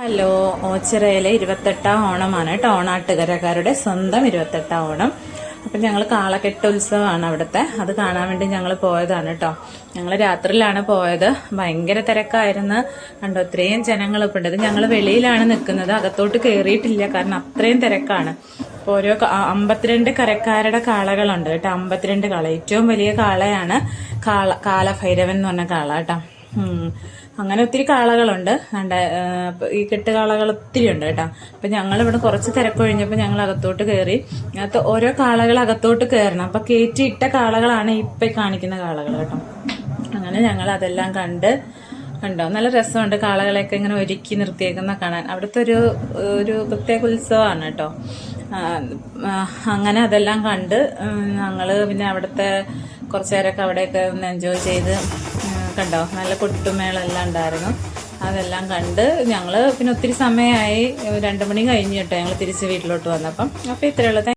Hello, ഓച്ചിറയിലെ 28ാം ഓണമാണ് കേട്ടോ. ഓണാട്ടുകരക്കാരുടെ സ്വന്തം 28ാം ഓണം. അപ്പം ഞങ്ങൾ കാളകെട്ട് ഉത്സവമാണ് അവിടുത്തെ. അത് കാണാൻ വേണ്ടി ഞങ്ങൾ പോയതാണ് കേട്ടോ. ഞങ്ങൾ രാത്രിയിലാണ് പോയത്. ഭയങ്കര തിരക്കായിരുന്നു. കണ്ടോ, ഇത്രയും ജനങ്ങൾ ഇപ്പം ഉണ്ട്. ഞങ്ങൾ വെളിയിലാണ് നിൽക്കുന്നത്, അകത്തോട്ട് കയറിയിട്ടില്ല, കാരണം അത്രയും തിരക്കാണ്. അപ്പോൾ ഓരോ 52 കരക്കാരുടെ കാളകളുണ്ട് കേട്ടോ. 52 കാള. ഏറ്റവും വലിയ കാളയാണ് കാലഭൈരവൻ എന്ന് പറഞ്ഞ കാള കേട്ടോ. അങ്ങനെ ഒത്തിരി കാളകളുണ്ട്. ഈ കെട്ടുകാളകൾ ഒത്തിരി ഉണ്ട് കേട്ടോ. അപ്പൊ ഞങ്ങളിവിടെ കുറച്ച് തിരക്കൊഴിഞ്ഞപ്പോൾ ഞങ്ങൾ അകത്തോട്ട് കയറി. അതിനകത്ത് ഓരോ കാളകൾ അകത്തോട്ട് കയറണം. അപ്പൊ കയറ്റിയിട്ട കാളകളാണ് ഇപ്പൊ കാണിക്കുന്ന കാളകൾ കേട്ടോ. അങ്ങനെ ഞങ്ങൾ അതെല്ലാം കണ്ടോ, നല്ല രസമുണ്ട്. കാളകളെയൊക്കെ ഇങ്ങനെ ഒരുക്കി നിർത്തിയേക്കുന്ന കാണാൻ. അവിടുത്തെ ഒരു പ്രത്യേക ഉത്സവമാണ് കേട്ടോ. അങ്ങനെ അതെല്ലാം കണ്ട് ഞങ്ങള് പിന്നെ അവിടുത്തെ കുറച്ചു നേരമൊക്കെ അവിടെയൊക്കെ ഒന്ന് എൻജോയ് ചെയ്ത് കണ്ടോ, നല്ല കൊട്ടുമേളെല്ലാം ഉണ്ടായിരുന്നു. അതെല്ലാം കണ്ട് ഞങ്ങൾ പിന്നെ ഒത്തിരി സമയമായി, 2 മണി കഴിഞ്ഞു കേട്ടോ ഞങ്ങൾ തിരിച്ച് വീട്ടിലോട്ട് വന്നപ്പം. അപ്പോൾ ഇത്രയുള്ളത്.